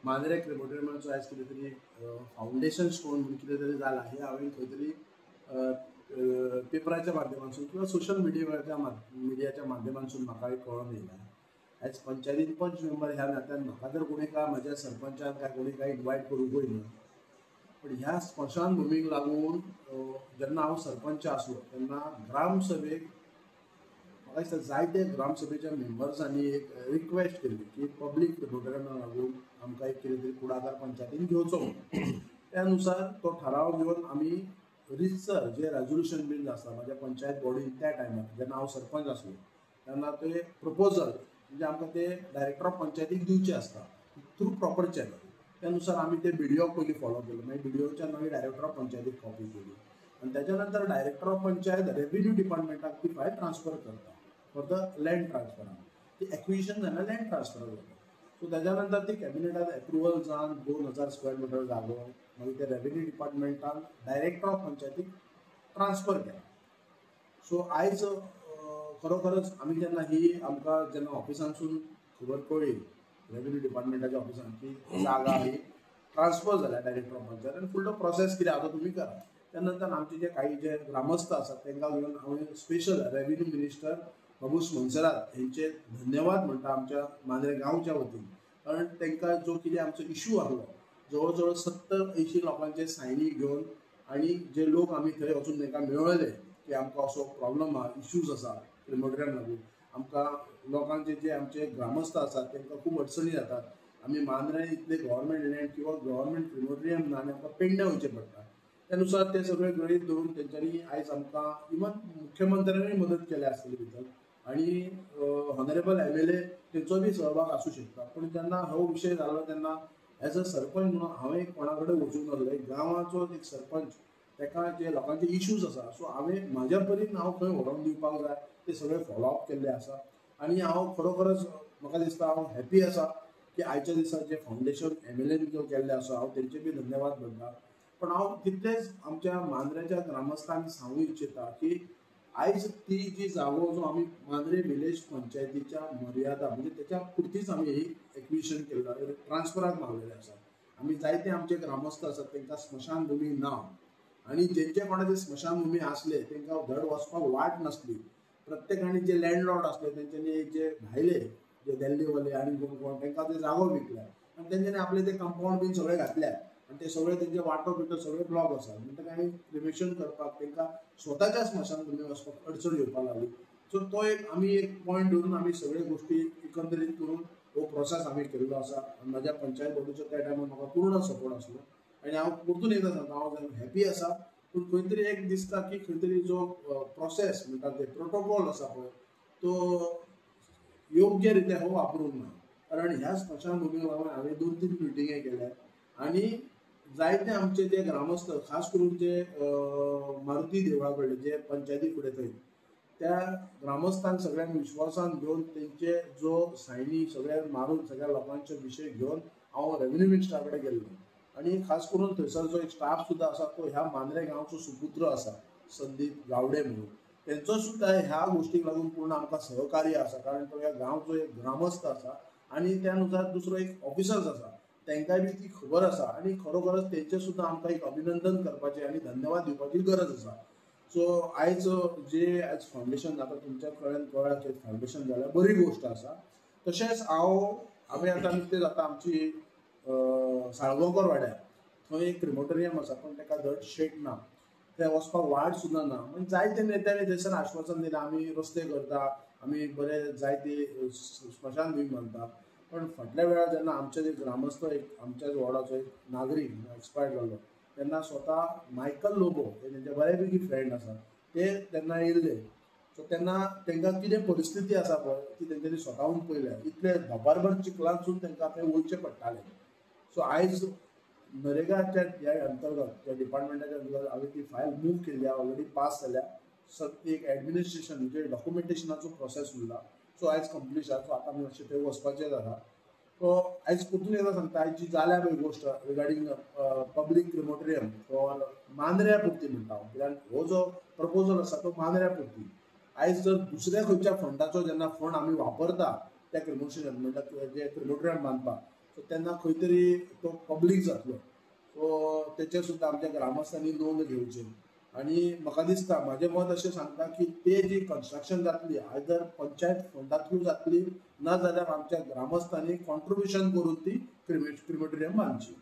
मांद्रे क्रिमोटोरियमाचो आयज कितें तरी फावंडेशन स्टोन म्हणून कितें तरी जाला हे हांवें खंय तरी पेपराच्या माध्यमांतसून किंवा सोशल मिडियाच्या माध्यमांतसून म्हाका एक कळोन येयला. आयज पंचायतीन पंच मेंबर ह्या नात्यान म्हाका जर कोणी काय म्हाज्या सरपंचान काय कोणी काय इन्वायट करूंकूय ना, पण ह्या स्मशान भुमीक लागून जेन्ना हांव सरपंच आसलो तेन्ना ग्रामसभेक म्हाका दिसता जायते ग्रामसभेच्या मेंबर्सांनी एक रिक्वेस्ट केल्ली की पब्लीक क्रिमोटोरियमाक लागून आमकां एक कितें तरी फुडाकार पंचायतीन घेवचो. त्या अनुसार तो ठराव घेवन आमी रितसर जे रेजोल्युशन बीन आसता म्हाज्या पंचायत बॉडीन त्या टायमार जेन्ना हांव सरपंच आसलो तेन्ना ते प्रपोजल म्हणजे आमकां ते डायरेक्टर ऑफ पंचायतीक दिवचे आसता थ्रू प्रॉपर चॅनल. त्यानुसार आमी ते बीडीओक पयलीं फॉलो केलो, मागीर बीडीओच्यान मागीर डायरेक्टर ऑफ पंचायतीक कॉपी केली आनी त्याच्या नंतर डायरेक्टर ऑफ पंचायत रेव्हेन्यू डिपार्टमेंटाक ती फायल ट्रान्सफर करता फॉर द लँड ट्रान्सफर. ती एक्विजिशन जाल्यार लँड ट्रान्सफर जाता. सो त्याच्या नंतर ती कॅबिनेटान एप्रुवल जावन 2000 स्क्वेअर मिटर जागो मागीर ते रेव्हेन्यू डिपार्टमेंटान डायरेक्टर ऑफ पंचायतीक ट्रान्सफर केला. सो आयज खरोखरच आमी जेन्ना ही आमकां जेन्ना ऑफिसांसून खबर कळ्ळी रेव्हेन्यू डिपार्टमेंटाच्या ऑफिसान की जागा ही ट्रान्सफर जाल्या डायरेक्टर ऑफ पंचायत आनी फुडलो प्रोसेस कितें आसा तुमी करा. त्यानंतर आमचे जे काही जे ग्रामस्थ आसात तांकां घेवन हांवें special revenue minister Babush Monserrate हेंचे धन्यवाद म्हणटा आमच्या मांद्रे गांवच्या वतीन. कारण तांकां जो कितें आमचो इश्यू आसलो जवळ जवळ 70-80 लोकांचे सायनी घेवन आनी जे लोक आमी थंय वचून तांकां मेळयले की आमकां असो प्रॉब्लम आसा, इश्यूज आसा क्रिमोटोरियम लागून आमकां लोकांचे जे आमचे ग्रामस्थ आसात तांकां खूब अडचणी जातात. आमी मांद्रे इतले गव्हर्मेंट लँड किंवा गव्हर्मेंट क्रिमोटोरियम ना आनी आमकां पेडण्यां वयचें पडटा. त्यानुसार ते सगळे गणीत धरून तेंच्यांनी आयज आमकां इवन मुख्यमंत्र्यांनी मदत केल्या आसतली भितर आनी हॉनरेबल MLA तेंचो बी सहभाग आसूं शकता. पण जेन्ना हो विशय जालो तेन्ना एज अ सरपंच म्हणून हांवें कोणा कडेन वचूंक नासलो. एक गांवाचो एक सरपंच ताका जे लोकांचे इश्यूज आसा सो हांवें म्हाज्या परीन हांव खंय व्हरोन दिवपाक जाय ते सगळे फॉलोअप केल्ले आसा. आनी हांव खरोखरच म्हाका दिसता हांव हॅपी आसा की आयच्या दिसा जे फावंडेशन MLAन जो केल्ले आसा हांव तेंचे बी धन्यवाद म्हणटा. पण हांव तितलेच आमच्या मांद्रेच्या ग्रामस्थांक सांगूं इच्छिता की आयज ती जी जागो जो आमी मांद्रे विलेज पंचायतीच्या मर्यादा म्हणजे त्याच्या पुरतीच आमी ही एक्विजिशन केल्लो ट्रान्सफराक मागलेले आसा. आमी जायते आमचे ग्रामस्थ आसात तांकां स्मशान भुमी ना आनी जेंचे कोणाचे स्मशान भुमी आसले तांकां धड वचपाक वाट नासली. प्रत्येकाने जे लँडलॉर्ड आसले तेंच्यांनी जे भायले जे दिल्लीवाले आनी कोण तांकां ते जागो विकल्या आनी तेंच्यांनी आपले ते कंपाऊंड बीन सगळे घातल्यात आनी ते सगळे तेंचे वाटो बिटो सगळे ब्लॉक आसा. म्हणटकीर क्रिमेशन करपाक तांकां स्वताच्या स्मशान भुमी वचपाक अडचण येवपाक लागली. सो तो एक आमी एक पॉयंट धरून आमी सगळे गोश्टी एकंदरीत करून हो प्रोसेस आमी केल्लो आसा. आनी म्हाज्या पंचायत बॉडीचो त्या टायमार म्हाका पूर्ण सपोर्ट आसलो आनी हांव परतून एकदां सांगता हांव हॅपी आसा. पूण खंय तरी एक दिसता की खंय तरी जो प्रोसेस म्हणटा ते प्रोटोकॉल आसा पळय तो योग्य रित्या हो वापरूंक ना. कारण ह्या स्मशान भुमीक लागून हांवें 2-3 मिटिंगे केल्या आनी जायते आमचे जे ग्रामस्थ खास करून जे मारुती देवळा कडले जे पंचायती फुडें थंय त्या ग्रामस्थांक सगळ्यांक विश्वासान घेवन तेंचे जो सायनी सगळे मारून सगळ्या लोकांचे विशय घेवन हांव रेव्हेन्यू मिनिस्टरा कडेन गेल्लो आनी खास करून थंयसर जो एक स्टाफ सुद्दां आसा तो ह्या मांद्रे गांवचो सुपुत्र आसा संदीप गावडे म्हणून तेंचो सुद्दां ह्या गोश्टीक लागून पूर्ण आमकां सहकार्य आसा. कारण तो ह्या गांवचो एक ग्रामस्थ आसा आनी त्या अनुसार दुसरो एक ऑफिसर्स आसा तांकांय बी ती खबर आसा आनी खरोखरच तेंचे सुद्दां आमकां एक अभिनंदन करपाचें आनी धन्यवाद दिवपाची गरज आसा. सो आयज जे आयज फावंडेशन जाता तुमच्या कळ्यान कळ्ळां की फावंडेशन जाल्यार बरी गोश्ट आसा. तशेंच आमी आतां नुकतें जाता आमची साळगांवकर वाड्यार थंय एक क्रिमोटोरियम आसा पण ताका धड शेड ना, ते वचपाक वाट सुद्दां ना. म्हणजे जायते नेत्यांनी थंयसर आश्वासन दिलां आमी रस्ते करता आमी बरे जायते स्मशान भूमी बांदता. पण फाटल्या वेळार जेन्ना आमचे जे ग्रामस्थ एक आमच्याच वॉर्डाचो एक नागरीक एक्सपायर जालो तेन्ना स्वता मायकल लोबो हे तेंचे बऱ्यापैकी फ्रेंड आसा ते तेन्ना येयल्ले. सो तेन्ना तांकां कितें परिस्थिती आसा पळय ती तेंच्यांनी स्वताहून पळयल्या. इतले धबारभर चिखलांतसून तांकां थंय वयचें पडटालें. सो आयज नरेगाच्या ह्या अंतर्गत त्या डिपार्टमेंटाच्या अंतर्गत हांवें ती फायल मूव केल्ली ऑलरेडी पास जाल्या. एक एडमिनिस्ट्रेशन म्हणजे डॉक्युमेंटेशनाचो प्रोसेस उरला. सो आयज कंप्लीट जाला. सो आतां आमी मातशें थंय वचपाचें जाता. सो आयज परतून एकदां सांगता आयज जी जाल्या पळय गोश्ट रिगार्डींग पब्लीक क्रिमोटोरियम फॉर मांद्र्या पुरती म्हणटा हांव कित्याक हो जो प्रपोजल आसा तो मांद्र्या पुरती. आयज जर दुसऱ्या खंयच्या फंडाचो जेन्ना फंड आमी वापरता त्या क्रिमोशन म्हणटा जे क्रिमोटोरियम बांदपाक सो तेन्ना खंय तरी तो पब्लीक जातलो. सो तेचेर सुद्दां आमच्या ग्रामस्थांनी नोंद घेवची. आनी म्हाका दिसता, म्हजें मत अशें सांगता की ते जी कन्स्ट्रक्शन जातली आयदर पंचायत फंडा थ्रू जातली, ना जाल्यार आमच्या ग्रामस्थांनी कॉन्ट्रिब्युशन करून ती क्रिमेटोरियम बांदची.